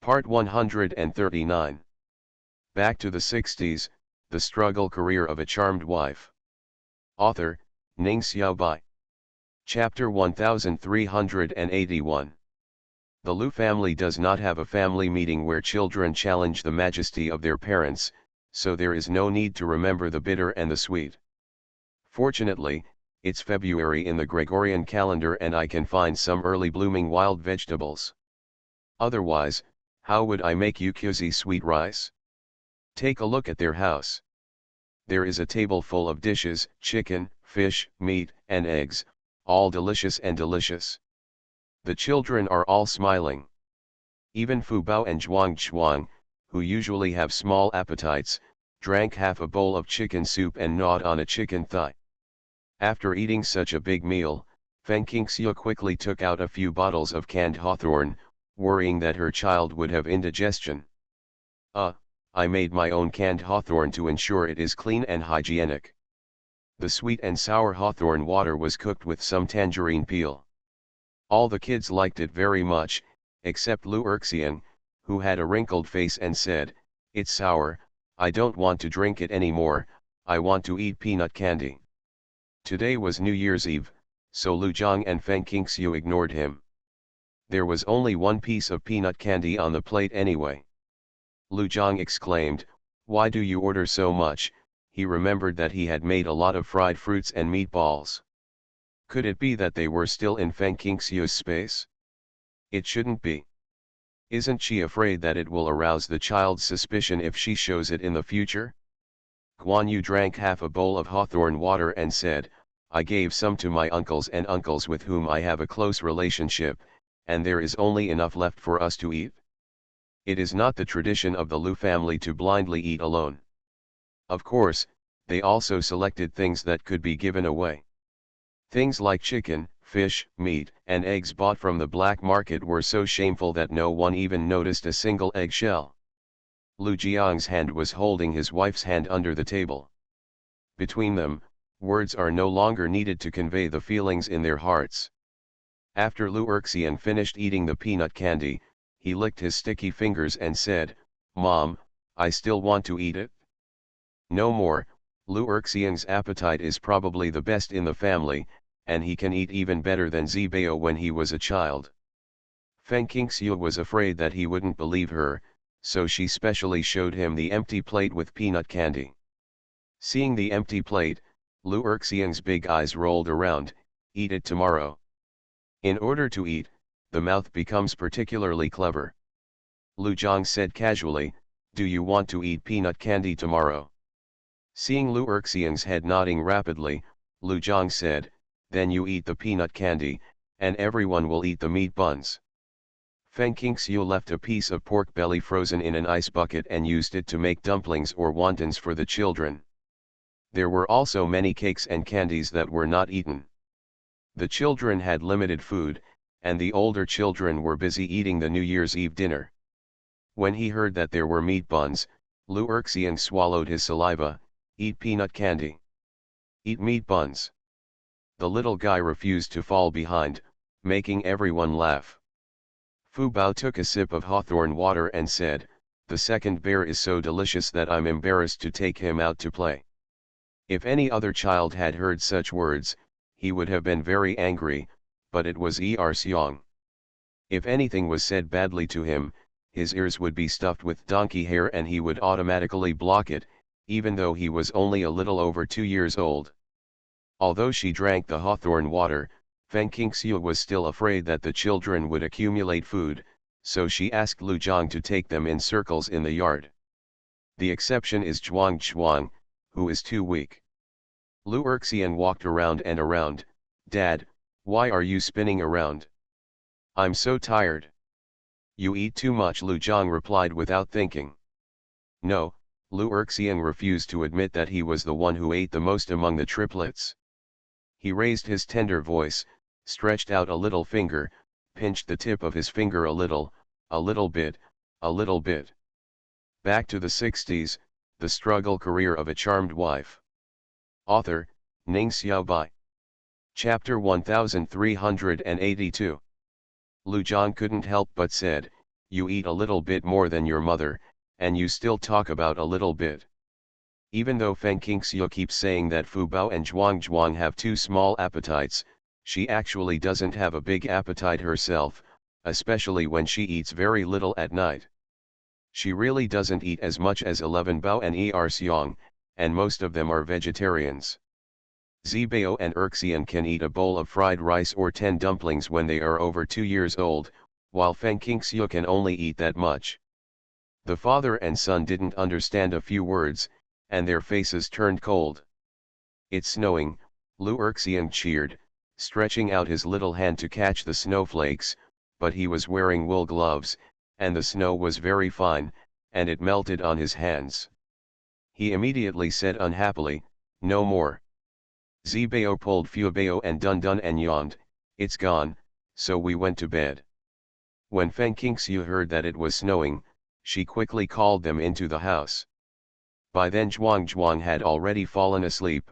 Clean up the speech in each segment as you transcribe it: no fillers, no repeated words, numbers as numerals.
Part 139. Back to the 60s, The Struggle Career of a Charmed Wife. Author, Ning Xiaobai. Chapter 1381. The Lu family does not have a family meeting where children challenge the majesty of their parents, so there is no need to remember the bitter and the sweet. Fortunately, it's February in the Gregorian calendar and I can find some early blooming wild vegetables. Otherwise, how would I make yukyuzi sweet rice? Take a look at their house. There is a table full of dishes, chicken, fish, meat, and eggs, all delicious and delicious. The children are all smiling. Even Fu Bao and Zhuang, who usually have small appetites, drank half a bowl of chicken soup and gnawed on a chicken thigh. After eating such a big meal, Feng Qingxiu quickly took out a few bottles of canned hawthorn, worrying that her child would have indigestion. I made my own canned hawthorn to ensure it is clean and hygienic. The sweet and sour hawthorn water was cooked with some tangerine peel. All the kids liked it very much, except Lu Erxian, who had a wrinkled face and said, "It's sour, I don't want to drink it anymore, I want to eat peanut candy." Today was New Year's Eve, so Lu Zhang and Feng Qingxiu ignored him. There was only one piece of peanut candy on the plate anyway. Lu Zhang exclaimed, "Why do you order so much?" He remembered that he had made a lot of fried fruits and meatballs. Could it be that they were still in Feng Qingxiu's space? It shouldn't be. Isn't she afraid that it will arouse the child's suspicion if she shows it in the future? Guan Yu drank half a bowl of hawthorn water and said, "I gave some to my uncles and uncles with whom I have a close relationship, and there is only enough left for us to eat." It is not the tradition of the Lu family to blindly eat alone. Of course, they also selected things that could be given away. Things like chicken, fish, meat, and eggs bought from the black market were so shameful that no one even noticed a single eggshell. Lu Jiang's hand was holding his wife's hand under the table. Between them, words are no longer needed to convey the feelings in their hearts. After Lu Erxian finished eating the peanut candy, he licked his sticky fingers and said, "Mom, I still want to eat it." "No more, Lu Erxian's appetite is probably the best in the family, and he can eat even better than Zibao when he was a child." Feng Qingxiu was afraid that he wouldn't believe her, so she specially showed him the empty plate with peanut candy. Seeing the empty plate, Lu Erxian's big eyes rolled around. "Eat it tomorrow." In order to eat, the mouth becomes particularly clever. Lu Zhang said casually, "Do you want to eat peanut candy tomorrow?" Seeing Lu Erxian's head nodding rapidly, Lu Zhang said, "Then you eat the peanut candy, and everyone will eat the meat buns." Feng Qingxiu left a piece of pork belly frozen in an ice bucket and used it to make dumplings or wontons for the children. There were also many cakes and candies that were not eaten. The children had limited food, and the older children were busy eating the New Year's Eve dinner. When he heard that there were meat buns, Lu Erxian swallowed his saliva. "Eat peanut candy. Eat meat buns." The little guy refused to fall behind, making everyone laugh. Fu Bao took a sip of hawthorn water and said, "The second bear is so delicious that I'm embarrassed to take him out to play." If any other child had heard such words, he would have been very angry, but it was Xiong. If anything was said badly to him, his ears would be stuffed with donkey hair and he would automatically block it, even though he was only a little over 2 years old. Although she drank the hawthorn water, Feng Qingxiu was still afraid that the children would accumulate food, so she asked Lu Zhang to take them in circles in the yard. The exception is Zhuang, who is too weak. Lu Erxian walked around and around. "Dad, why are you spinning around? I'm so tired." "You eat too much," Lu Zhang replied without thinking. No, Lu Erxian refused to admit that he was the one who ate the most among the triplets. He raised his tender voice, stretched out a little finger, pinched the tip of his finger a little bit, a little bit. Back to the 60s, The Struggle Career of a Charmed Wife. Author, Ning Xiaobai. Chapter 1382. Lu Zhang couldn't help but said, you eat a little bit more than your mother, and you still talk about a little bit. Even though Feng Qingxiu keeps saying that Fu Bao and Zhuang Zhuang have too small appetites, she actually doesn't have a big appetite herself, especially when she eats very little at night. She really doesn't eat as much as 11 Bao and Er Xiong, and most of them are vegetarians. Zibao and Erxian can eat a bowl of fried rice or 10 dumplings when they are over 2 years old, while Feng Qingxiu can only eat that much. The father and son didn't understand a few words, and their faces turned cold. "It's snowing," Lu Erxian cheered, stretching out his little hand to catch the snowflakes, but he was wearing wool gloves, and the snow was very fine, and it melted on his hands. He immediately said unhappily, "No more." Zibao pulled Fubao and Dun Dun and yawned, "It's gone," so we went to bed. When Feng Qingxiu heard that it was snowing, she quickly called them into the house. By then Zhuang Zhuang had already fallen asleep.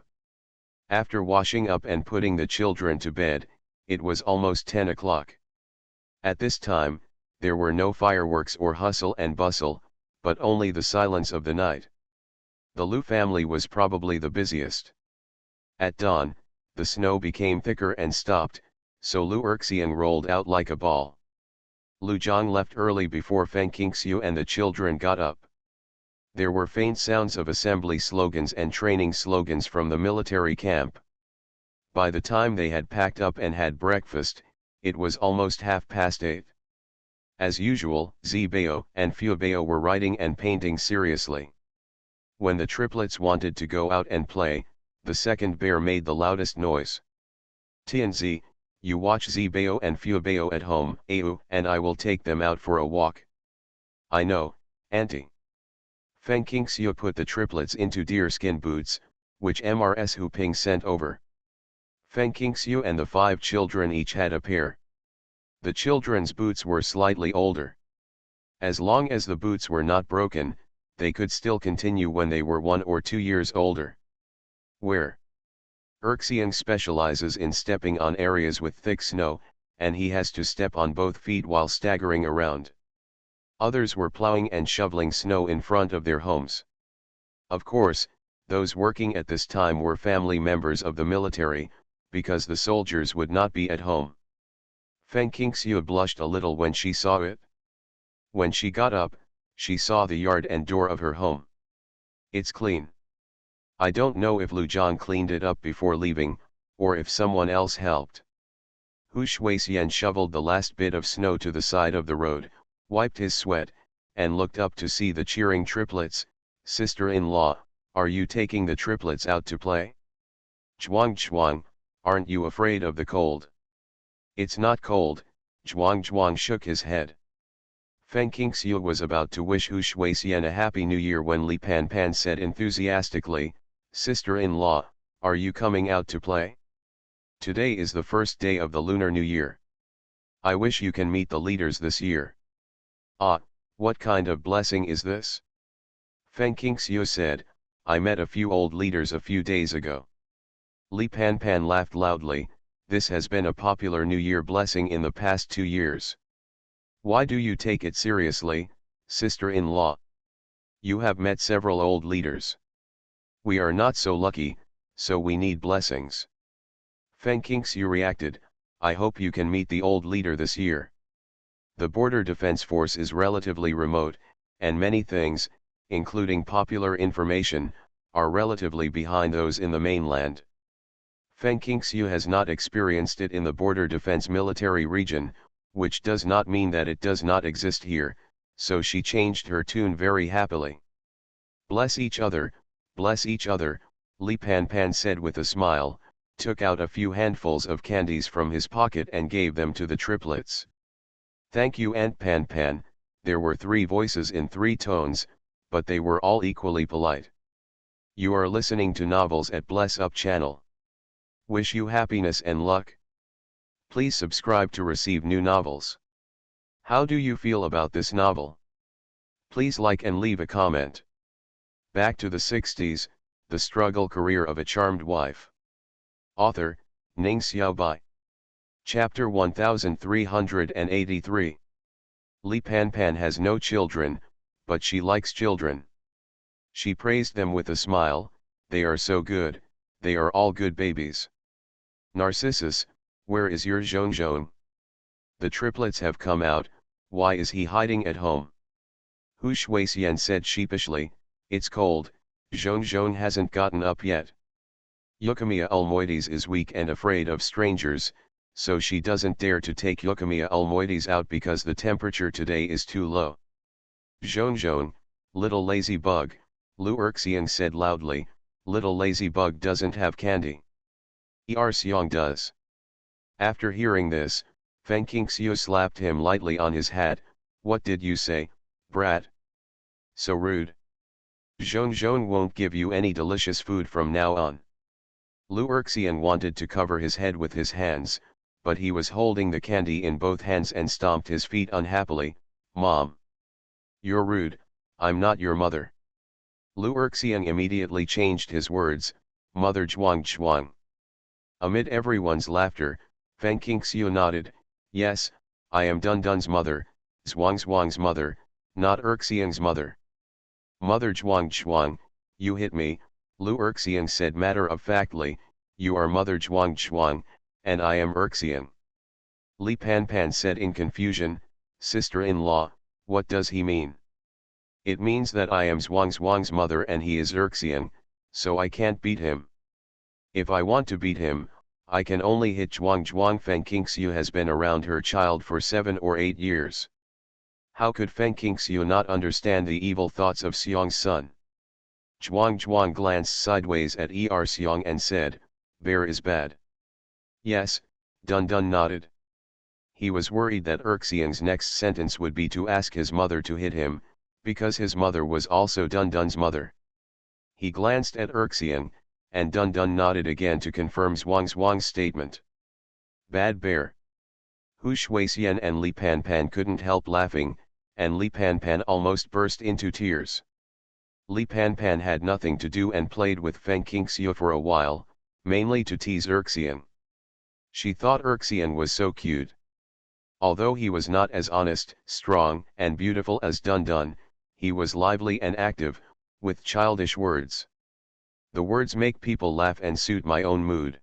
After washing up and putting the children to bed, it was almost 10 o'clock. At this time, there were no fireworks or hustle and bustle, but only the silence of the night. The Lu family was probably the busiest. At dawn, the snow became thicker and stopped, so Lu Erxian rolled out like a ball. Lu Zhang left early before Feng Qingxiu and the children got up. There were faint sounds of assembly slogans and training slogans from the military camp. By the time they had packed up and had breakfast, it was almost 8:30. As usual, Zibao and Fubao were writing and painting seriously. When the triplets wanted to go out and play, the second bear made the loudest noise. "Tianzi, you watch Zibao and Fubao at home, and I will take them out for a walk." "I know, Auntie." Feng Qingxiu put the triplets into deerskin boots, which Mrs. Hu Ping sent over. Feng Qingxiu and the 5 children each had a pair. The children's boots were slightly older. As long as the boots were not broken, they could still continue when they were 1 or 2 years older. Where Erxian specializes in stepping on areas with thick snow, and he has to step on both feet while staggering around. Others were plowing and shoveling snow in front of their homes. Of course, those working at this time were family members of the military, because the soldiers would not be at home. Feng Qingxiu blushed a little when she saw it. When she got up, she saw the yard and door of her home. "It's clean. I don't know if Lu Zhang cleaned it up before leaving, or if someone else helped." Hu Shuixian shoveled the last bit of snow to the side of the road, wiped his sweat, and looked up to see the cheering triplets. "Sister-in-law, are you taking the triplets out to play?" "Zhuang Zhuang, aren't you afraid of the cold?" "It's not cold," Zhuang Zhuang shook his head. Feng Qingxiu was about to wish Hu Shuixian a happy new year when Li Pan Pan said enthusiastically, "Sister-in-law, are you coming out to play? Today is the first day of the Lunar New Year. I wish you can meet the leaders this year." "Ah, what kind of blessing is this?" Feng Qingxiu said, "I met a few old leaders a few days ago." Li Pan Pan laughed loudly. "This has been a popular New Year blessing in the past 2 years. Why do you take it seriously, sister-in-law? You have met several old leaders. We are not so lucky, so we need blessings." Feng Qingxiu reacted, "I hope you can meet the old leader this year. The border defense force is relatively remote, and many things, including popular information, are relatively behind those in the mainland." Feng Qingxiu has not experienced it in the border defense military region, which does not mean that it does not exist here, so she changed her tune very happily. Bless each other," Li Pan Pan said with a smile, took out a few handfuls of candies from his pocket and gave them to the triplets. "Thank you, Aunt Pan Pan." There were 3 voices in 3 tones, but they were all equally polite. You are listening to Novels at Bless Up channel. Wish you happiness and luck. Please subscribe to receive new novels. How do you feel about this novel? Please like and leave a comment. Back to the 60s, The Struggle Career of a Charmed Wife. Author, Ning Xiaobai. Chapter 1383. Li Pan Pan has no children, but she likes children. She praised them with a smile, they are so good, they are all good babies. Narcissus, where is your Jean Jean? The triplets have come out, why is he hiding at home? Hu Shuixian said sheepishly, it's cold, Jean Jean hasn't gotten up yet. Euchemia Ulmoides is weak and afraid of strangers, so she doesn't dare to take Euchemia Ulmoides out because the temperature today is too low. Jean Jean, little lazy bug, Lu Erxian said loudly, little lazy bug doesn't have candy. Er Xiong does. After hearing this, Feng Qingxiu slapped him lightly on his hat, what did you say, brat? So rude. Jean Jean won't give you any delicious food from now on. Lu Erxian wanted to cover his head with his hands, but he was holding the candy in both hands and stomped his feet unhappily, Mom. You're rude, I'm not your mother. Lu Erxian immediately changed his words, Mother Zhuang Zhuang. Amid everyone's laughter, Feng Qingxiu nodded, yes, I am Dun Dun's mother, Zhuang Zhuang's mother, not Erxian's mother. Mother Zhuang Zhuang, you hit me, Lu Erxian said matter-of-factly, you are Mother Zhuang Zhuang, and I am Erxian. Li Pan Pan said in confusion, sister-in-law, what does he mean? It means that I am Zhuang Zhuang's mother and he is Erxian, so I can't beat him. If I want to beat him, I can only hit Zhuang Zhuang. Feng Qingxiu has been around her child for 7 or 8 years. How could Feng Qingxiu not understand the evil thoughts of Xiong's son? Zhuang Zhuang glanced sideways at Er Xiong and said, bear is bad. Yes, Dun Dun nodded. He was worried that Erxian's next sentence would be to ask his mother to hit him, because his mother was also Dun Dun's mother. He glanced at Erxian, and Dun Dun nodded again to confirm Zhuang Zhuang's statement. Bad bear. Hu Shuixian and Li Pan Pan couldn't help laughing, and Li Pan Pan almost burst into tears. Li Pan Pan had nothing to do and played with Feng Qingxiu for a while, mainly to tease Erxian. She thought Erxian was so cute. Although he was not as honest, strong, and beautiful as Dun Dun, he was lively and active, with childish words. The words make people laugh and suit my own mood.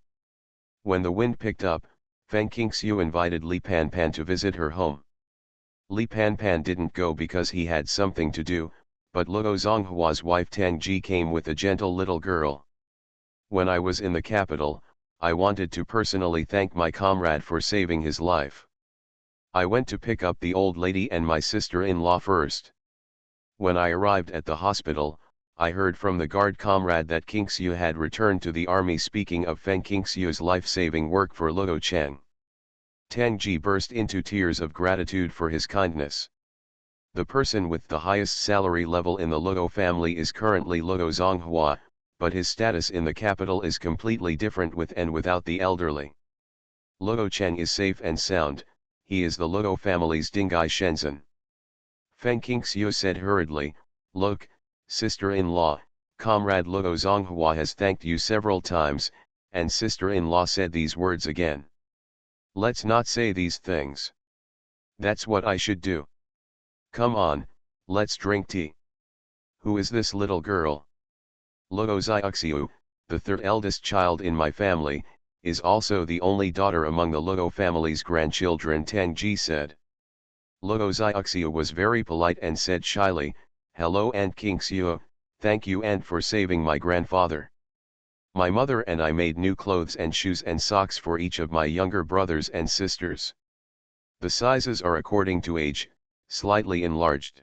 When the wind picked up, Feng Qingxiu invited Li Pan Pan to visit her home. Li Pan Pan didn't go because he had something to do, but Luo Zhonghua's wife Tang Ji came with a gentle little girl. When I was in the capital, I wanted to personally thank my comrade for saving his life. I went to pick up the old lady and my sister-in-law first. When I arrived at the hospital, I heard from the guard comrade that Qingxiu had returned to the army. Speaking of Feng Qingxiu's life-saving work for Luo Cheng, Tang Ji burst into tears of gratitude for his kindness. The person with the highest salary level in the Luo family is currently Luo Zhonghua, but his status in the capital is completely different with and without the elderly. Luo Cheng is safe and sound, he is the Luo family's Dingai Shenzhen. Feng Qingxiu said hurriedly, look, sister-in-law, comrade Luo Zhonghua has thanked you several times, and sister-in-law said these words again. Let's not say these things. That's what I should do. Come on, let's drink tea. Who is this little girl? Luo Xiaoxiu, the third eldest child in my family, is also the only daughter among the Luo family's grandchildren, Tang Ji said. Luo Xiaoxiu was very polite and said shyly, hello Aunt Qingxiu, thank you Aunt for saving my grandfather. My mother and I made new clothes and shoes and socks for each of my younger brothers and sisters. The sizes are according to age, slightly enlarged.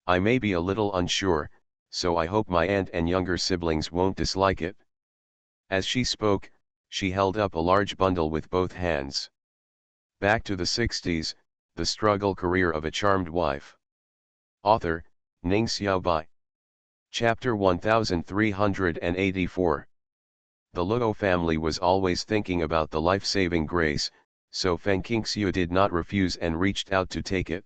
I may be a little unsure, so I hope my aunt and younger siblings won't dislike it. As she spoke, she held up a large bundle with both hands. Back to the 60s, the struggle career of a charmed wife. Author, Ning Xiaobai. Chapter 1384. The Luo family was always thinking about the life-saving grace, so Feng Qingxiu did not refuse and reached out to take it.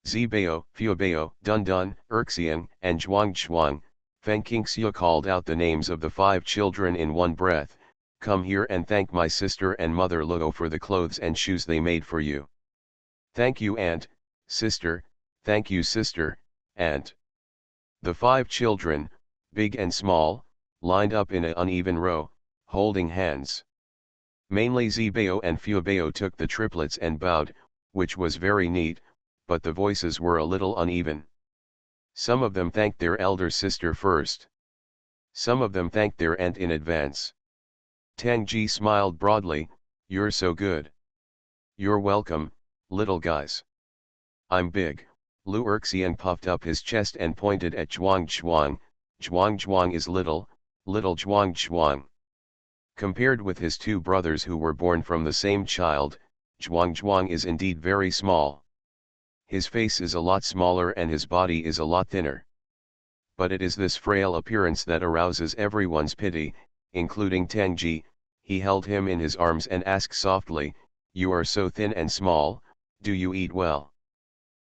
Zibao, Fuobao, Dun Dun, Erxian, and Zhuang Zhuang, Feng Qingxiu called out the names of the 5 children in one breath, come here and thank my sister and mother Luo for the clothes and shoes they made for you. Thank you Aunt, sister, thank you sister, aunt. The 5 children, big and small, lined up in an uneven row, holding hands. Mainly Zibeo and Fubeo took the triplets and bowed, which was very neat, but the voices were a little uneven. Some of them thanked their elder sister first. Some of them thanked their aunt in advance. Tangji smiled broadly, you're so good. You're welcome, little guys. I'm big. Lu Erxian puffed up his chest and pointed at Zhuang Zhuang. Zhuang Zhuang is little, little Zhuang Zhuang. Compared with his 2 brothers who were born from the same child, Zhuang Zhuang is indeed very small. His face is a lot smaller and his body is a lot thinner. But it is this frail appearance that arouses everyone's pity, including Tangji. He held him in his arms and asked softly, you are so thin and small, do you eat well?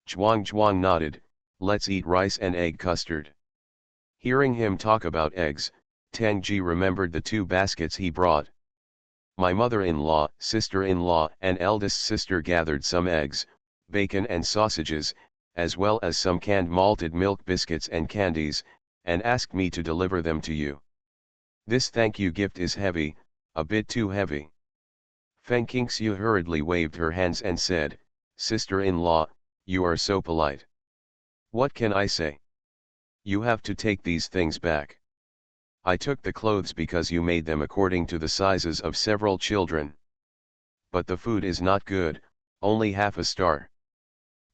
Zhuang Zhuang nodded, let's eat rice and egg custard. Hearing him talk about eggs, Tangji remembered the 2 baskets he brought. My mother-in-law, sister-in-law and eldest sister gathered some eggs, bacon and sausages, as well as some canned malted milk biscuits and candies, and asked me to deliver them to you. This thank you gift is heavy, a bit too heavy. Feng Qingxiu hurriedly waved her hands and said, sister-in-law, you are so polite. What can I say? You have to take these things back. I took the clothes because you made them according to the sizes of several children. But the food is not good, only half a star.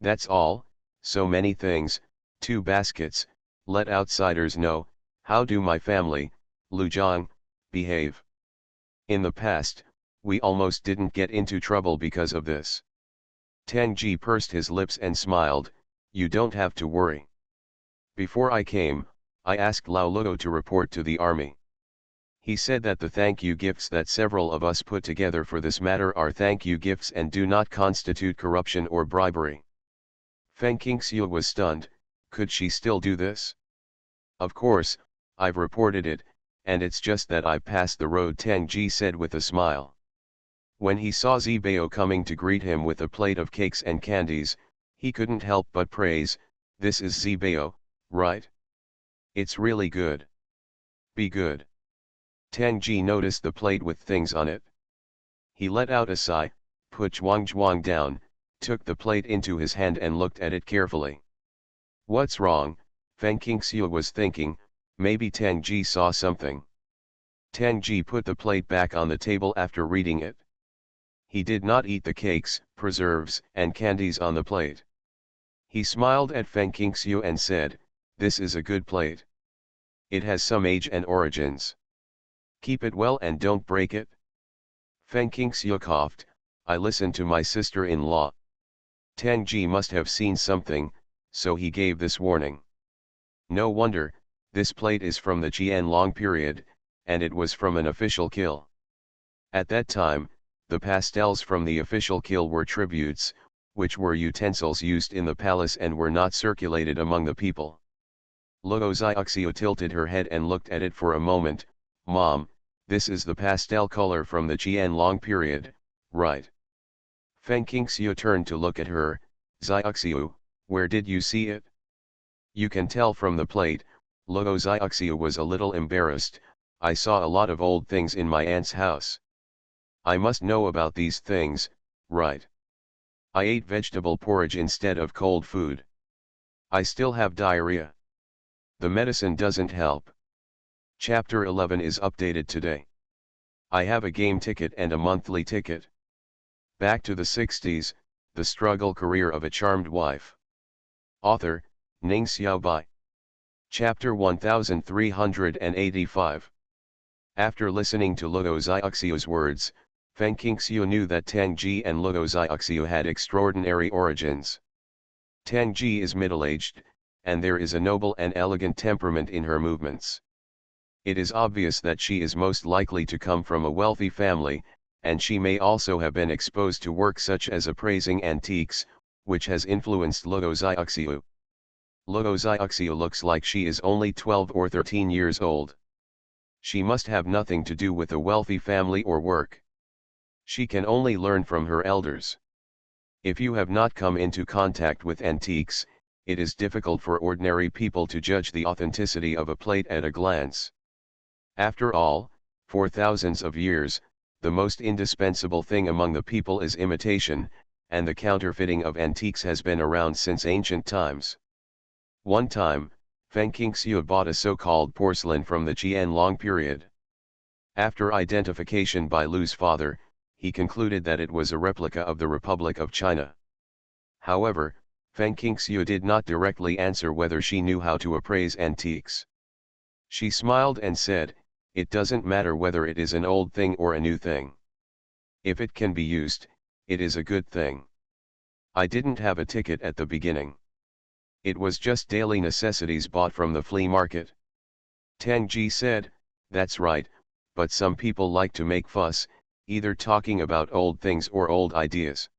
That's all, so many things, 2 baskets, let outsiders know, how do my family, Luzhang, behave. In the past, we almost didn't get into trouble because of this. Tangji pursed his lips and smiled, you don't have to worry. Before I came, I asked Lao Luo to report to the army. He said that the thank you gifts that several of us put together for this matter are thank you gifts and do not constitute corruption or bribery. Feng Qingxiu was stunned, could she still do this? Of course, I've reported it, and it's just that I passed the road, Tangji said with a smile. When he saw Zibeo coming to greet him with a plate of cakes and candies, he couldn't help but praise, this is Zibeo, right? It's really good. Be good. Tangji noticed the plate with things on it. He let out a sigh, put Zhuang Zhuang down, took the plate into his hand and looked at it carefully. What's wrong? Feng Qingxiu was thinking, maybe Tangji saw something. Tangji put the plate back on the table after reading it. He did not eat the cakes, preserves, and candies on the plate. He smiled at Feng Qingxiu and said, this is a good plate. It has some age and origins. Keep it well and don't break it. Feng Qingxiu coughed, I listened to my sister-in-law. Tangji must have seen something, so he gave this warning. No wonder, this plate is from the Qianlong period, and it was from an official kill. At that time, the pastels from the official kill were tributes, which were utensils used in the palace and were not circulated among the people. Luo Xiaoxiu tilted her head and looked at it for a moment, Mom, this is the pastel color from the Qianlong period, right? Feng Qingxiu turned to look at her, Xiaoxiu, where did you see it? You can tell from the plate, Luo Xiaoxiu was a little embarrassed, I saw a lot of old things in my aunt's house. I must know about these things, right? I ate vegetable porridge instead of cold food. I still have diarrhea. The medicine doesn't help. Chapter 11 is updated today. I have a game ticket and a monthly ticket. Back to the 60s, the struggle career of a charmed wife. Author, Ning Xiaobai. Chapter 1385. After listening to Luo Xiaoxiu's words, Feng Qingxiu knew that Tangji and Luo Xiaoxiu had extraordinary origins. Tangji is middle-aged, and there is a noble and elegant temperament in her movements. It is obvious that she is most likely to come from a wealthy family, and she may also have been exposed to work such as appraising antiques, which has influenced Luo Xiaoxiu. Luo Xiaoxiu looks like she is only 12 or 13 years old. She must have nothing to do with a wealthy family or work. She can only learn from her elders. If you have not come into contact with antiques, it is difficult for ordinary people to judge the authenticity of a plate at a glance. After all, for thousands of years, the most indispensable thing among the people is imitation, and the counterfeiting of antiques has been around since ancient times. One time, Feng Qingxiu bought a so-called porcelain from the Qianlong period. After identification by Lu's father, he concluded that it was a replica of the Republic of China. However, Feng Qingxiu did not directly answer whether she knew how to appraise antiques. She smiled and said, "It doesn't matter whether it is an old thing or a new thing. If it can be used, it is a good thing. I didn't have a ticket at the beginning. It was just daily necessities bought from the flea market." Tang Ji said, "That's right, but some people like to make fuss, either talking about old things or old ideas.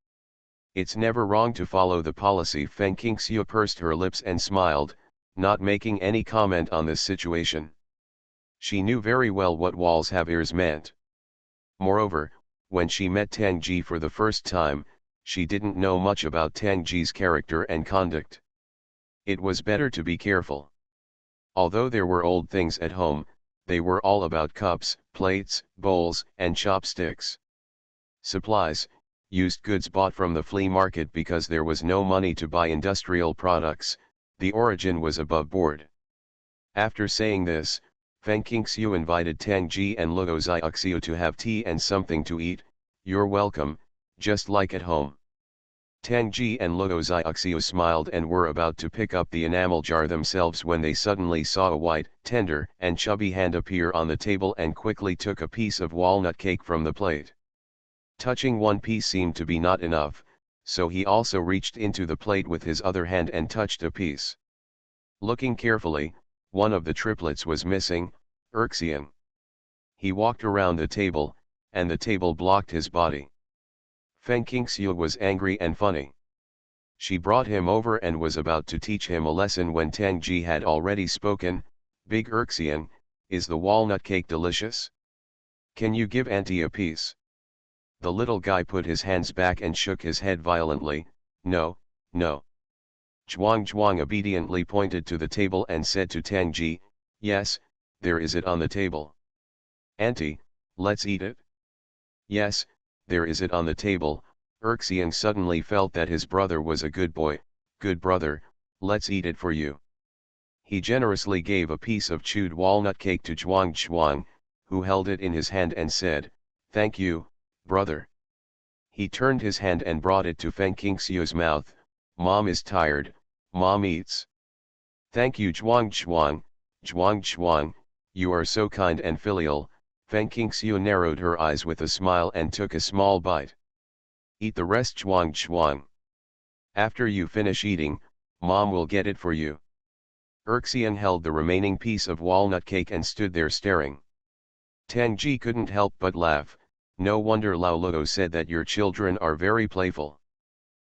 It's never wrong to follow the policy." Feng Qingxiu pursed her lips and smiled, not making any comment on this situation. She knew very well what walls have ears meant. Moreover, when she met Tang Ji for the first time, she didn't know much about Tang Ji's character and conduct. It was better to be careful. Although there were old things at home, they were all about cups, plates, bowls, and chopsticks. Supplies, used goods bought from the flea market because there was no money to buy industrial products, the origin was above board. After saying this, Feng Qingxiu invited Tang Ji and Luo Xiaoxiu to have tea and something to eat. "You're welcome, just like at home." Tang Ji and Luo Xiaoxiu smiled and were about to pick up the enamel jar themselves when they suddenly saw a white, tender, and chubby hand appear on the table and quickly took a piece of walnut cake from the plate. Touching one piece seemed to be not enough, so he also reached into the plate with his other hand and touched a piece. Looking carefully, one of the triplets was missing, Erxian. He walked around the table, and the table blocked his body. Feng Qingxiu was angry and funny. She brought him over and was about to teach him a lesson when Tang Ji had already spoken. "Big Erxian, is the walnut cake delicious? Can you give Auntie a piece?" The little guy put his hands back and shook his head violently. "No, no." Zhuang obediently pointed to the table and said to Tang Ji, "Yes, there is it on the table. Auntie, let's eat it." "Yes, there is it on the table." Erxian suddenly felt that his brother was a good boy. "Good brother, let's eat it for you." He generously gave a piece of chewed walnut cake to Zhuang, who held it in his hand and said, "Thank you, brother." He turned his hand and brought it to Feng Qingxiu's mouth. "Mom is tired, Mom eats." "Thank you Zhuang, you are so kind and filial." Feng Qingxiu narrowed her eyes with a smile and took a small bite. "Eat the rest Zhuang. After you finish eating, Mom will get it for you." Erxian held the remaining piece of walnut cake and stood there staring. Tang Ji couldn't help but laugh. "No wonder Lao Luo said that your children are very playful.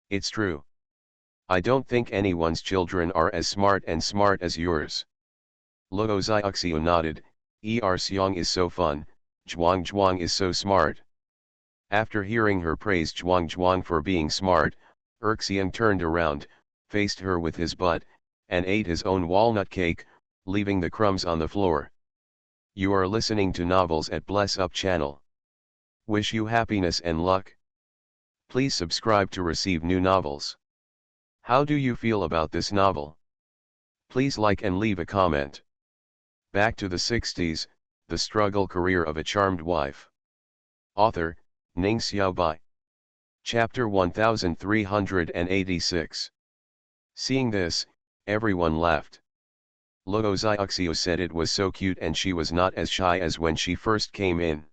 It's true. I don't think anyone's children are as smart as yours." Luo Xiaoxiu nodded. Xiong is so fun, Zhuang is so smart." After hearing her praise Zhuang for being smart, Erxian turned around, faced her with his butt, and ate his own walnut cake, leaving the crumbs on the floor. You are listening to Novels at Bless Up channel. Wish you happiness and luck. Please subscribe to receive new novels. How do you feel about this novel? Please like and leave a comment. Back to the 60s, The Struggle Career of a Charmed Wife. Author, Ning Xiaobai. Chapter 1386. Seeing this, everyone laughed. Luo Xiaoxiu said it was so cute and she was not as shy as when she first came in.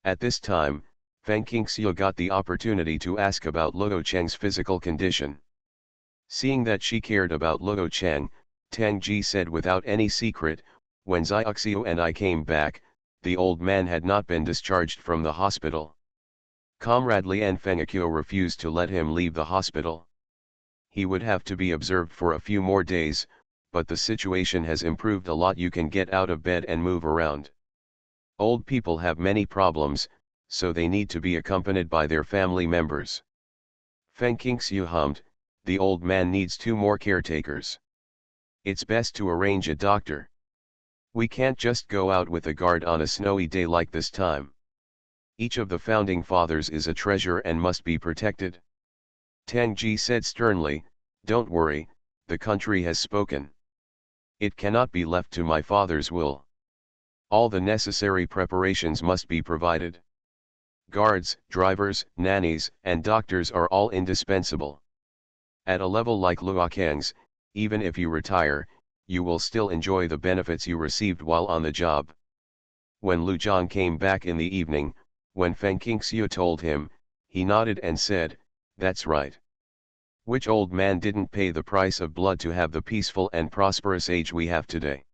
At this time, Feng Qingxiu got the opportunity to ask about Luo Cheng's physical condition. Seeing that she cared about Luo Cheng, Tang Ji said without any secret, "When Xiaoxiu and I came back, the old man had not been discharged from the hospital." Comrade Lian Fengqiu refused to let him leave the hospital. He would have to be observed for a few more days, but the situation has improved a lot. You can get out of bed and move around. Old people have many problems, so they need to be accompanied by their family members. Feng Qingxiu hummed, the old man needs 2 more caretakers. It's best to arrange a doctor. We can't just go out with a guard on a snowy day like this time. Each of the founding fathers is a treasure and must be protected. Tang Ji said sternly, don't worry, the country has spoken. It cannot be left to my father's will. All the necessary preparations must be provided. Guards, drivers, nannies, and doctors are all indispensable. At a level like Luokang's, even if you retire, you will still enjoy the benefits you received while on the job. When Lu Zhang came back in the evening, when Feng Qingxiu told him, he nodded and said, that's right. Which old man didn't pay the price of blood to have the peaceful and prosperous age we have today?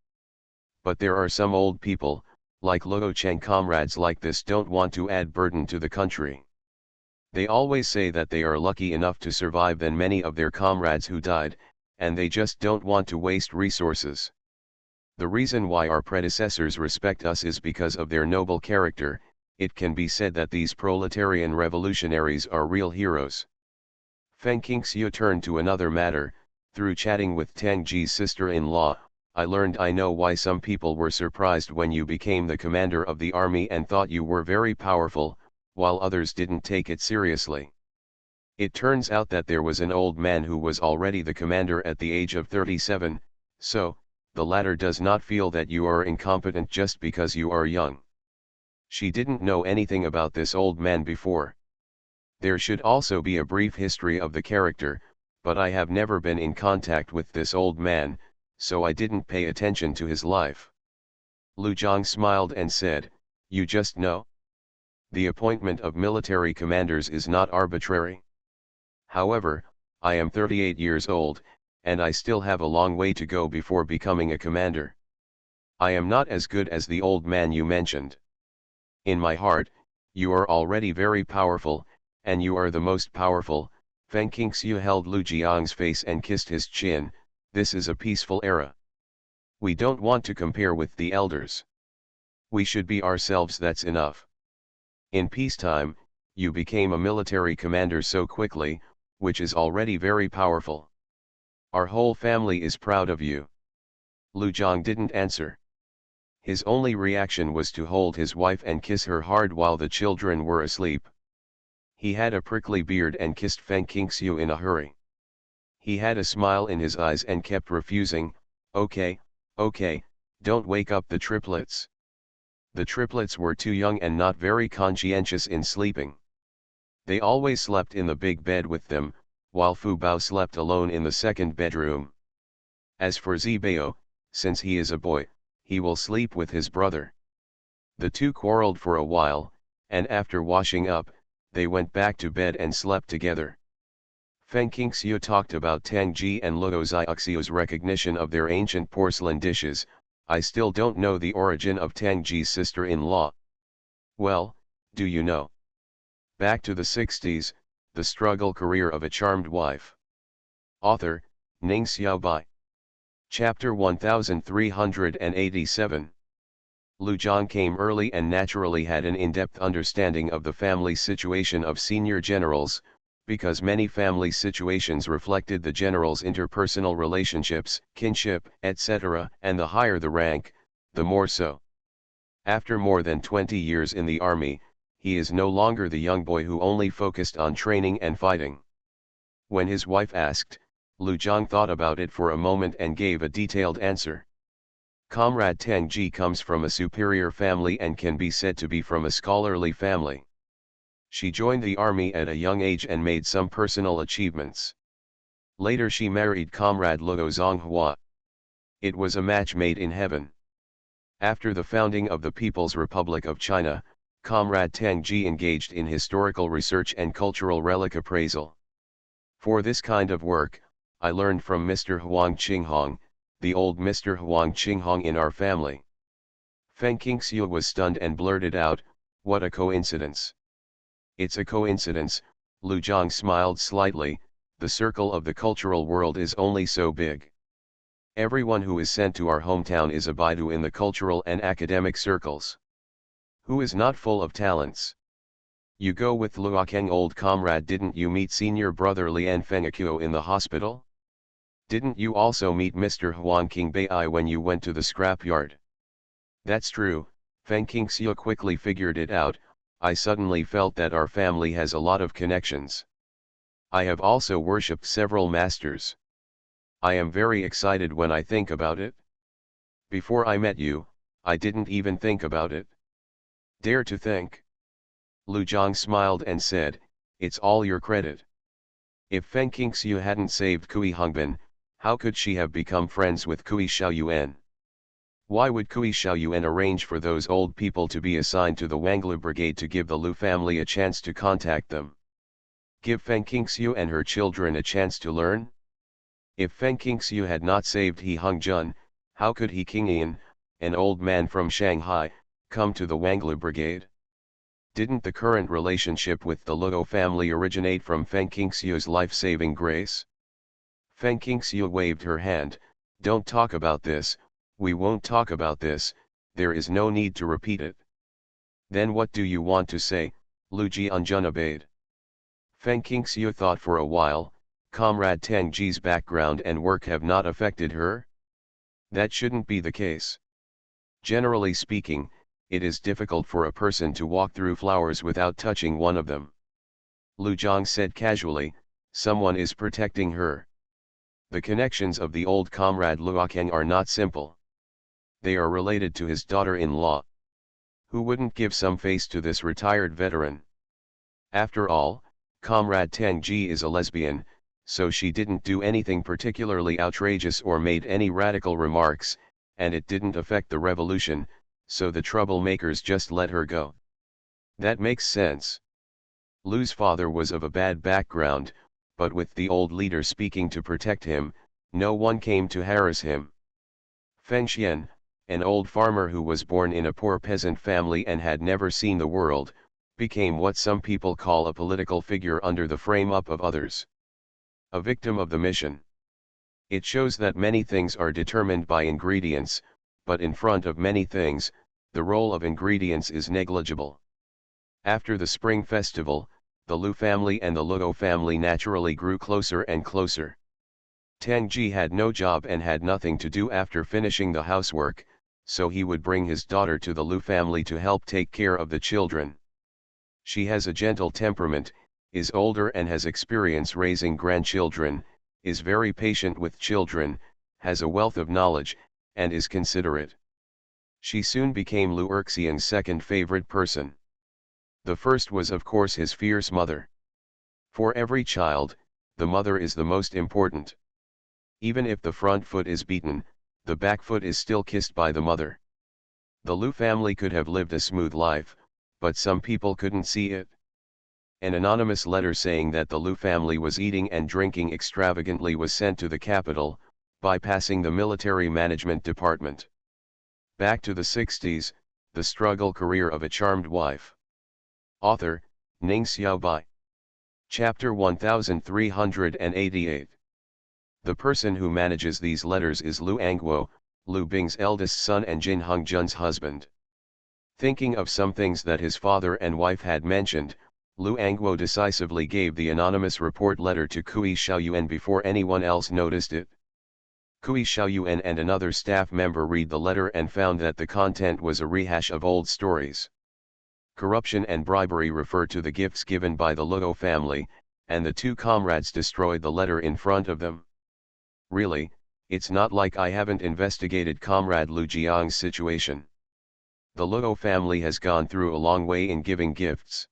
But there are some old people, like Luo Cheng comrades like this don't want to add burden to the country. They always say that they are lucky enough to survive than many of their comrades who died, and they just don't want to waste resources. The reason why our predecessors respect us is because of their noble character. It can be said that these proletarian revolutionaries are real heroes. Feng Qingxiu turned to another matter. Through chatting with Tang Ji's sister-in-law, I learned I know why some people were surprised when you became the commander of the army and thought you were very powerful, while others didn't take it seriously. It turns out that there was an old man who was already the commander at the age of 37, so, the latter does not feel that you are incompetent just because you are young. She didn't know anything about this old man before. There should also be a brief history of the character, but I have never been in contact with this old man, so I didn't pay attention to his life. Lu Zhang smiled and said, you just know? The appointment of military commanders is not arbitrary. However, I am 38 years old, and I still have a long way to go before becoming a commander. I am not as good as the old man you mentioned. In my heart, you are already very powerful, and you are the most powerful. Feng Qingxiu held Lu Jiang's face and kissed his chin. This is a peaceful era. We don't want to compare with the elders. We should be ourselves, that's enough. In peacetime, you became a military commander so quickly, which is already very powerful. Our whole family is proud of you. Lu Zhang didn't answer. His only reaction was to hold his wife and kiss her hard while the children were asleep. He had a prickly beard and kissed Feng Qingxiu in a hurry. He had a smile in his eyes and kept refusing, okay, don't wake up the triplets. The triplets were too young and not very conscientious in sleeping. They always slept in the big bed with them, while Fu Bao slept alone in the second bedroom. As for Zibao, since he is a boy, he will sleep with his brother. The two quarreled for a while, and after washing up, they went back to bed and slept together. Feng Qingxiu talked about Tang Ji and Luo Xiaoxiu's recognition of their ancient porcelain dishes. I still don't know the origin of Tang Ji's sister-in-law. Well, do you know? Back to the 60s, the struggle career of a charmed wife. Author, Ning Xiaobai. Chapter 1387. Lu Zhang came early and naturally had an in-depth understanding of the family situation of senior generals, because many family situations reflected the general's interpersonal relationships, kinship, etc., and the higher the rank, the more so. After more than 20 years in the army, he is no longer the young boy who only focused on training and fighting. When his wife asked, Lu Zhang thought about it for a moment and gave a detailed answer. Comrade Tang Ji comes from a superior family and can be said to be from a scholarly family. She joined the army at a young age and made some personal achievements. Later she married Comrade Luo Zonghua. It was a match made in heaven. After the founding of the People's Republic of China, Comrade Tang Ji engaged in historical research and cultural relic appraisal. For this kind of work, I learned from Mr. Huang Qinghong, the old Mr. Huang Qinghong in our family. Feng Qingxiu was stunned and blurted out, what a coincidence. It's a coincidence, Lu Zhang smiled slightly, the circle of the cultural world is only so big. Everyone who is sent to our hometown is a Baidu in the cultural and academic circles. Who is not full of talents? You go with Luokeng, old comrade. Didn't you meet senior brother Lian Fengakyo in the hospital? Didn't you also meet Mr. Huang Qingbei when you went to the scrapyard? That's true, Feng Qingxiu quickly figured it out. I suddenly felt that our family has a lot of connections. I have also worshipped several masters. I am very excited when I think about it. Before I met you, I didn't even think about it. Dare to think. Lu Zhang smiled and said, it's all your credit. If Feng Qingxiu hadn't saved Kui Hongbin, how could she have become friends with Kui Xiaoyuan? Why would Kui Xiaoyuan arrange for those old people to be assigned to the Wanglu Brigade to give the Lu family a chance to contact them? Give Feng Qingxiu and her children a chance to learn? If Feng Qingxiu had not saved He Hongjun, how could He Qingyan, an old man from Shanghai, come to the Wanglu Brigade? Didn't the current relationship with the Luo family originate from Feng Qingxiu's life-saving grace? Feng Qingxiu waved her hand. Don't talk about this, we won't talk about this, there is no need to repeat it. Then what do you want to say? Lu Jianjun obeyed. Feng Qingxiu thought for a while. Comrade Tang Ji's background and work have not affected her? That shouldn't be the case. Generally speaking, it is difficult for a person to walk through flowers without touching one of them. Lu Zhang said casually, someone is protecting her. The connections of the old comrade Luokeng are not simple. They are related to his daughter-in-law. Who wouldn't give some face to this retired veteran? After all, Comrade Tang Ji is a lesbian, so she didn't do anything particularly outrageous or made any radical remarks, and it didn't affect the revolution, so the troublemakers just let her go. That makes sense. Lu's father was of a bad background, but with the old leader speaking to protect him, no one came to harass him. Feng Xian, an old farmer who was born in a poor peasant family and had never seen the world, became what some people call a political figure under the frame-up of others. A victim of the mission. It shows that many things are determined by ingredients, but in front of many things, the role of ingredients is negligible. After the Spring Festival, the Lu family and the Luo family naturally grew closer and closer. Tang Ji had no job and had nothing to do after finishing the housework, so he would bring his daughter to the Lu family to help take care of the children. She has a gentle temperament, is older and has experience raising grandchildren, is very patient with children, has a wealth of knowledge, and is considerate. She soon became Lu Erxiang's second favorite person. The first was of course his fierce mother. For every child, the mother is the most important. Even if the front foot is beaten, the back foot is still kissed by the mother. The Lu family could have lived a smooth life, but some people couldn't see it. An anonymous letter saying that the Lu family was eating and drinking extravagantly was sent to the capital, bypassing the military management department. Back to the 60s, the struggle career of a charmed wife. Author, Ning Xiaobai. Chapter 1388. The person who manages these letters is Lu Angguo, Lu Bing's eldest son and Jin Hongjun's husband. Thinking of some things that his father and wife had mentioned, Lu Angguo decisively gave the anonymous report letter to Kui Xiaoyuan before anyone else noticed it. Kui Xiaoyuan and another staff member read the letter and found that the content was a rehash of old stories. Corruption and bribery refer to the gifts given by the Luo family, and the two comrades destroyed the letter in front of them. Really, it's not like I haven't investigated Comrade Lu Jiang's situation. The Luo family has gone through a long way in giving gifts.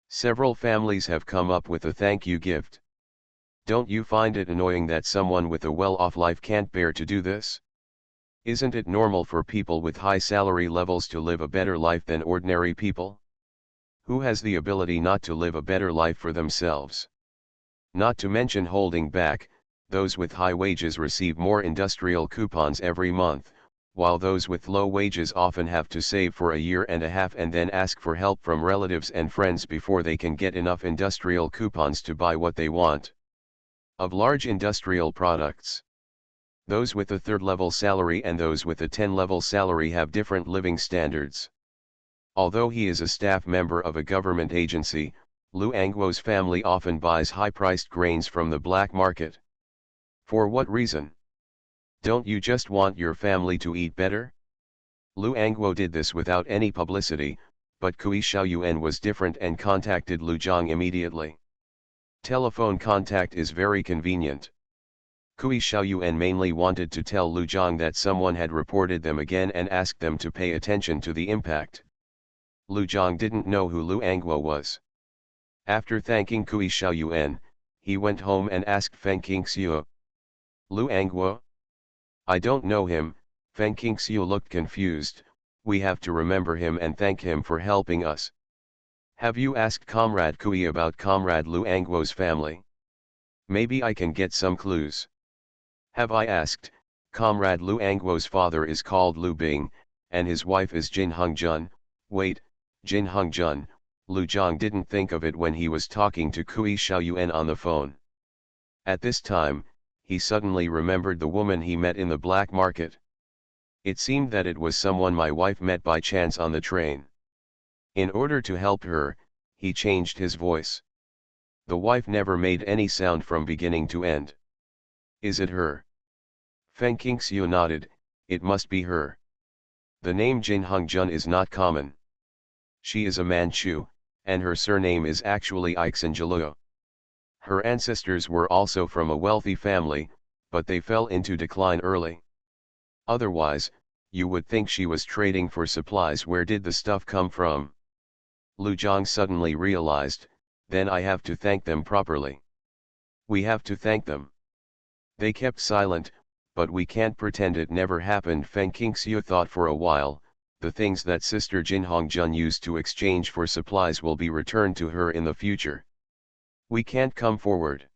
Several families have come up with a thank you gift. Don't you find it annoying that someone with a well-off life can't bear to do this? Isn't it normal for people with high salary levels to live a better life than ordinary people? Who has the ability not to live a better life for themselves? Not to mention holding back, those with high wages receive more industrial coupons every month, while those with low wages often have to save for a year and a half and then ask for help from relatives and friends before they can get enough industrial coupons to buy what they want. Of large industrial products, those with a third-level salary and those with a 10-level salary have different living standards. Although he is a staff member of a government agency, Lu Angwo's family often buys high-priced grains from the black market. For what reason? Don't you just want your family to eat better? Lu Angwo did this without any publicity, but Kui Xiaoyuan was different and contacted Lu Zhang immediately. Telephone contact is very convenient. Kui Xiaoyuan mainly wanted to tell Lu Zhang that someone had reported them again and asked them to pay attention to the impact. Lu Zhang didn't know who Lu Angwo was. After thanking Kui Xiaoyuan, he went home and asked Feng Qingxiu. Lu Angwo? I don't know him. Feng Qingxiu looked confused. We have to remember him and thank him for helping us. Have you asked Comrade Kui about Comrade Lu Angwo's family? Maybe I can get some clues. Have I asked? Comrade Lu Angwo's father is called Lu Bing, and his wife is Jin Hongjun. Wait, Jin Hongjun. Lu Zhang didn't think of it when he was talking to Kui Xiaoyuan on the phone. At this time, he suddenly remembered the woman he met in the black market. It seemed that it was someone my wife met by chance on the train. In order to help her, he changed his voice. The wife never made any sound from beginning to end. Is it her? Feng Qingxiu nodded. It must be her. The name Jin Hongjun is not common. She is a Manchu, and her surname is actually Ixinjiluo. Her ancestors were also from a wealthy family, but they fell into decline early. Otherwise, you would think she was trading for supplies. Where did the stuff come from? Lu Zhang suddenly realized, then I have to thank them properly. We have to thank them. They kept silent, but we can't pretend it never happened. Feng Qingxiu thought for a while. The things that Sister Jin Hongjun used to exchange for supplies will be returned to her in the future. We can't come forward.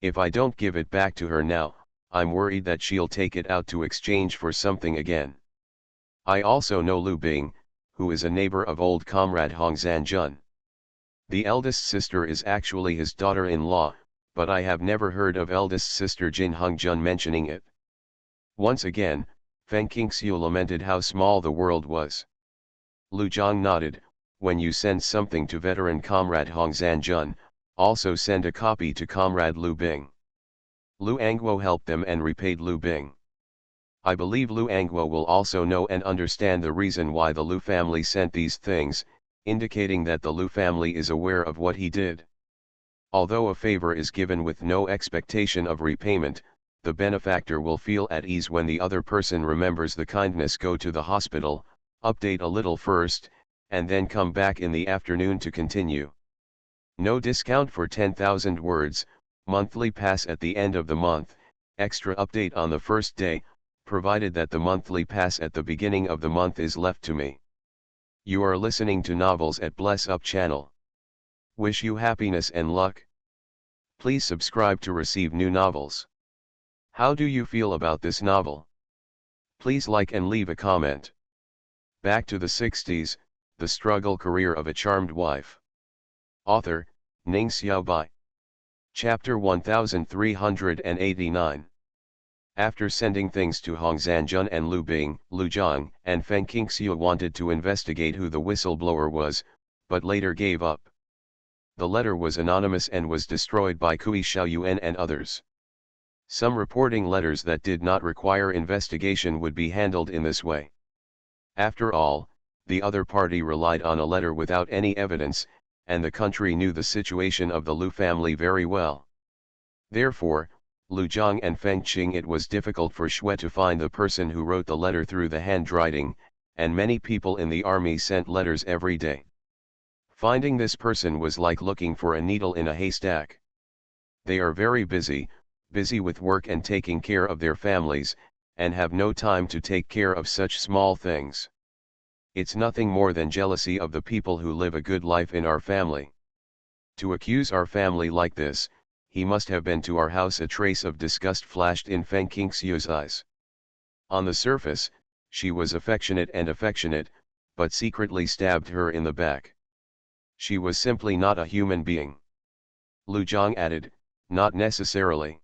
If I don't give it back to her now, I'm worried that she'll take it out to exchange for something again. I also know Lu Bing, who is a neighbor of old comrade Hong Zanjun. The eldest sister is actually his daughter-in-law, but I have never heard of eldest sister Jin Hongjun mentioning it. Once again, Feng Qingxiu lamented how small the world was. Lu Zhang nodded. When you send something to veteran comrade Hong Zanjun, also send a copy to comrade Lu Bing. Lu Angwo helped them and repaid Lu Bing. I believe Lu Angwo will also know and understand the reason why the Lu family sent these things, indicating that the Lu family is aware of what he did. Although a favor is given with no expectation of repayment, the benefactor will feel at ease when the other person remembers the kindness. Go to the hospital, update a little first, and then come back in the afternoon to continue. No discount for 10,000 words, monthly pass at the end of the month, extra update on the first day, provided that the monthly pass at the beginning of the month is left to me. You are listening to Novels at Bless Up channel. Wish you happiness and luck. Please subscribe to receive new novels. How do you feel about this novel? Please like and leave a comment. Back to the 60s, the struggle career of a charmed wife. Author, Ning Xiaobai. Chapter 1389. After sending things to Hong Zanjun and Lu Bing, Lu Zhang and Feng Qingxiu wanted to investigate who the whistleblower was, but later gave up. The letter was anonymous and was destroyed by Kui Xiaoyuan and others. Some reporting letters that did not require investigation would be handled in this way. After all, the other party relied on a letter without any evidence, and the country knew the situation of the Lu family very well. Therefore, Lu Zhang and Feng Qing, it was difficult for Xue to find the person who wrote the letter through the handwriting, and many people in the army sent letters every day. Finding this person was like looking for a needle in a haystack. They are very busy with work and taking care of their families, and have no time to take care of such small things. It's nothing more than jealousy of the people who live a good life in our family. To accuse our family like this, he must have been to our house. A trace of disgust flashed in Feng Qingxiu's eyes. On the surface, she was affectionate, but secretly stabbed her in the back. She was simply not a human being. Lu Zhang added, not necessarily.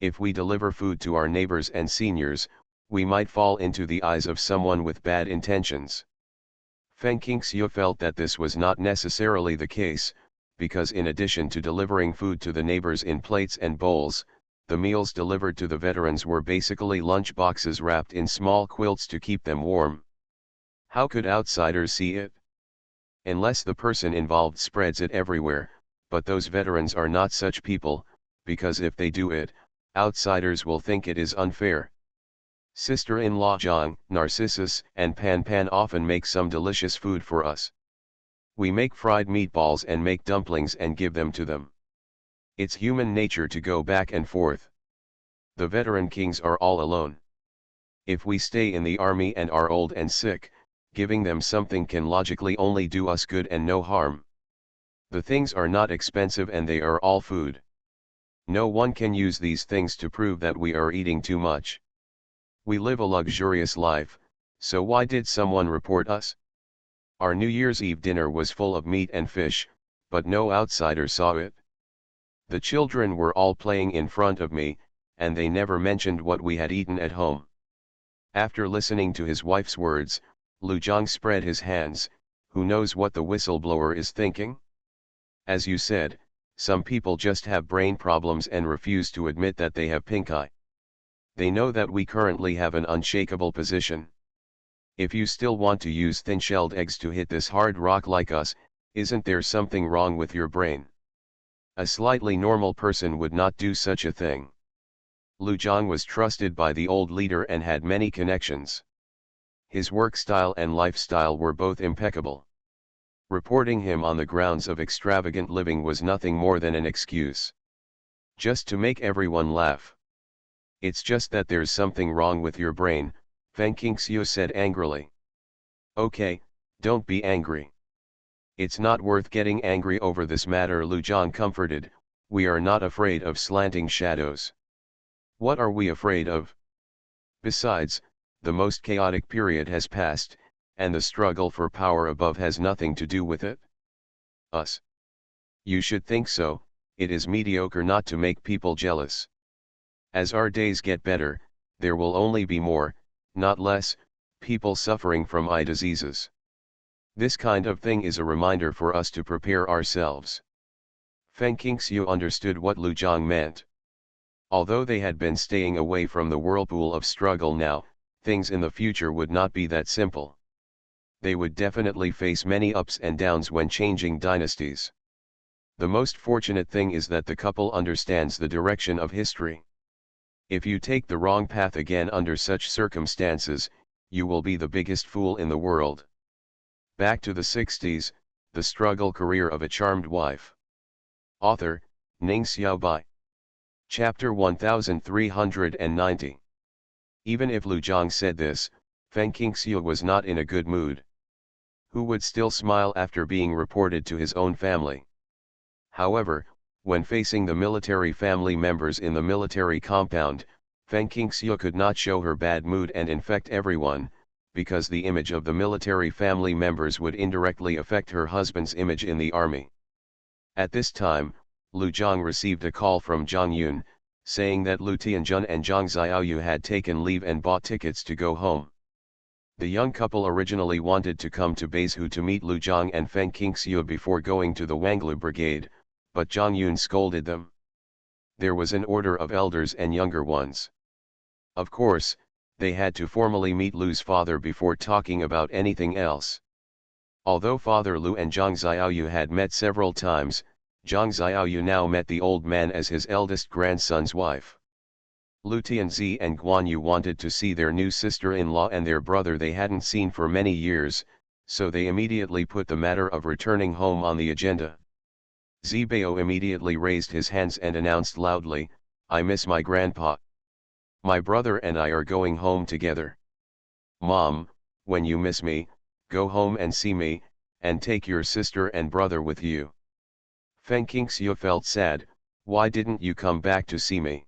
If we deliver food to our neighbors and seniors, we might fall into the eyes of someone with bad intentions. Feng Qingxiu felt that this was not necessarily the case, because in addition to delivering food to the neighbors in plates and bowls, the meals delivered to the veterans were basically lunch boxes wrapped in small quilts to keep them warm. How could outsiders see it? Unless the person involved spreads it everywhere, but those veterans are not such people, because if they do it, outsiders will think it is unfair. Sister-in-law Zhang, Narcissus, and Pan Pan often make some delicious food for us. We make fried meatballs and make dumplings and give them to them. It's human nature to go back and forth. The veteran kings are all alone. If we stay in the army and are old and sick, giving them something can logically only do us good and no harm. The things are not expensive and they are all food. No one can use these things to prove that we are eating too much. We live a luxurious life, so why did someone report us? Our New Year's Eve dinner was full of meat and fish, but no outsider saw it. The children were all playing in front of me, and they never mentioned what we had eaten at home. After listening to his wife's words, Lu Zhang spread his hands. Who knows what the whistleblower is thinking? As you said, some people just have brain problems and refuse to admit that they have pink eye. They know that we currently have an unshakable position. If you still want to use thin-shelled eggs to hit this hard rock like us, isn't there something wrong with your brain? A slightly normal person would not do such a thing. Lu Zhang was trusted by the old leader and had many connections. His work style and lifestyle were both impeccable. Reporting him on the grounds of extravagant living was nothing more than an excuse. Just to make everyone laugh. It's just that there's something wrong with your brain, Feng Qingxiu said angrily. Okay, don't be angry. It's not worth getting angry over this matter, Lu Zhang comforted. We are not afraid of slanting shadows. What are we afraid of? Besides, the most chaotic period has passed, and the struggle for power above has nothing to do with it. Us. You should think so. It is mediocre not to make people jealous. As our days get better, there will only be more, not less, people suffering from eye diseases. This kind of thing is a reminder for us to prepare ourselves. Feng Qingxiu understood what Lu Zhang meant. Although they had been staying away from the whirlpool of struggle now, things in the future would not be that simple. They would definitely face many ups and downs when changing dynasties. The most fortunate thing is that the couple understands the direction of history. If you take the wrong path again under such circumstances, you will be the biggest fool in the world. Back to the 60s, the struggle career of a charmed wife. Author, Ning Xiaobai. Chapter 1390. Even if Lu Zhang said this, Feng Qingxiu was not in a good mood. Who would still smile after being reported to his own family? However, when facing the military family members in the military compound, Feng Qingxiu could not show her bad mood and infect everyone, because the image of the military family members would indirectly affect her husband's image in the army. At this time, Lu Zhang received a call from Zhang Yun, saying that Lu Tianjun and Zhang Xiaoyu had taken leave and bought tickets to go home. The young couple originally wanted to come to Beizhu to meet Lu Zhang and Feng Qingxiu before going to the Wanglu Brigade, but Zhang Yun scolded them. There was an order of elders and younger ones. Of course, they had to formally meet Lu's father before talking about anything else. Although Father Lu and Zhang Xiaoyu had met several times, Zhang Xiaoyu now met the old man as his eldest grandson's wife. Lu Tianzi and Guan Yu wanted to see their new sister-in-law and their brother they hadn't seen for many years, so they immediately put the matter of returning home on the agenda. Zibao immediately raised his hands and announced loudly, "I miss my grandpa. My brother and I are going home together. Mom, when you miss me, go home and see me, and take your sister and brother with you." Feng Qingxiu felt sad. Why didn't you come back to see me?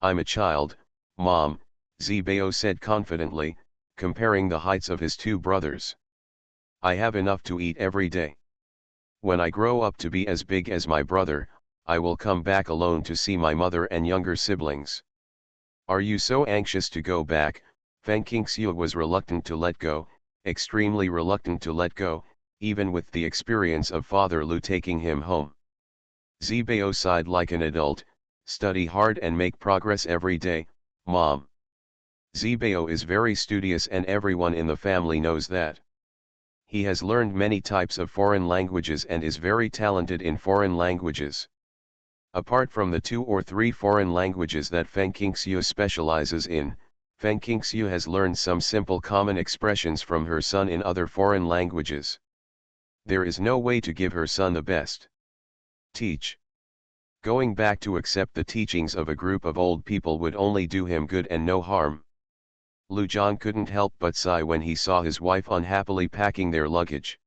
I'm a child, Mom, Zibao said confidently, comparing the heights of his two brothers. I have enough to eat every day. When I grow up to be as big as my brother, I will come back alone to see my mother and younger siblings. Are you so anxious to go back? Feng Qingxiu was reluctant to let go, extremely reluctant to let go, even with the experience of Father Lu taking him home. Zibao sighed like an adult, study hard and make progress every day, Mom. Zibao is very studious and everyone in the family knows that. He has learned many types of foreign languages and is very talented in foreign languages. Apart from the 2 or 3 foreign languages that Feng Qingxiu specializes in, Feng Qingxiu has learned some simple common expressions from her son in other foreign languages. There is no way to give her son the best. Teach. Going back to accept the teachings of a group of old people would only do him good and no harm. Lu Zhang couldn't help but sigh when he saw his wife unhappily packing their luggage.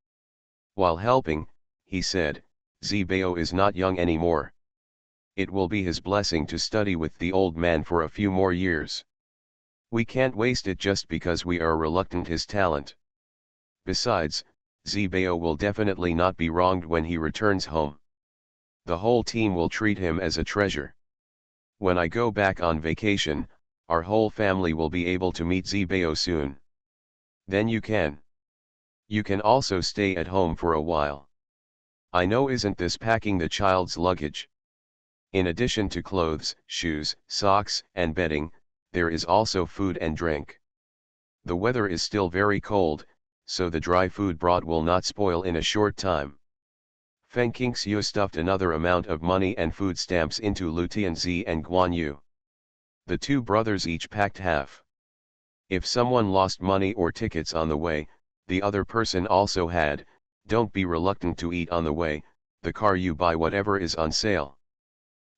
While helping, he said, Zibao is not young anymore. It will be his blessing to study with the old man for a few more years. We can't waste it just because we are reluctant his talent. Besides, Zibao will definitely not be wronged when he returns home. The whole team will treat him as a treasure. When I go back on vacation, our whole family will be able to meet Zibao soon. Then you can also stay at home for a while. I know, isn't this packing the child's luggage? In addition to clothes, shoes, socks, and bedding, there is also food and drink. The weather is still very cold, so the dry food brought will not spoil in a short time. Feng Qingxiu stuffed another amount of money and food stamps into Lu Tianzi and Guan Yu. The 2 brothers each packed half. If someone lost money or tickets on the way, the other person also had. Don't be reluctant to eat on the way, the car you buy whatever is on sale.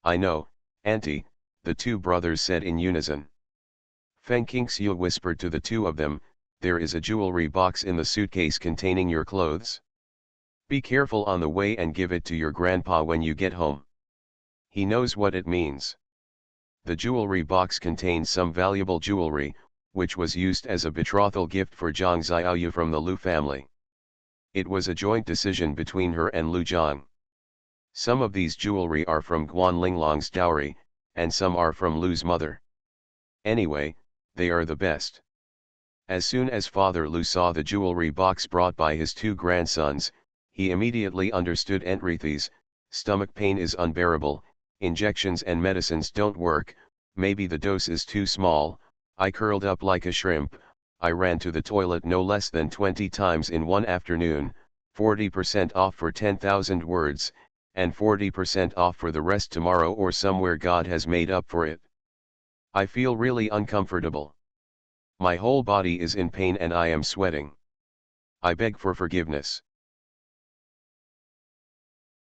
I know, Auntie, the 2 brothers said in unison. Feng Qingxiu whispered to the 2 of them, there is a jewelry box in the suitcase containing your clothes. Be careful on the way and give it to your grandpa when you get home. He knows what it means. The jewelry box contains some valuable jewelry, which was used as a betrothal gift for Zhang Xiaoyu from the Lu family. It was a joint decision between her and Lu Zhang. Some of these jewelry are from Guan Linglong's dowry, and some are from Lu's mother. Anyway, they are the best. As soon as Father Lu saw the jewelry box brought by his 2 grandsons, he immediately understood Entrethese, stomach pain is unbearable, injections and medicines don't work, maybe the dose is too small. I curled up like a shrimp, I ran to the toilet no less than 20 times in one afternoon, 40% off for 10,000 words, and 40% off for the rest tomorrow or somewhere God has made up for it. I feel really uncomfortable. My whole body is in pain and I am sweating. I beg for forgiveness.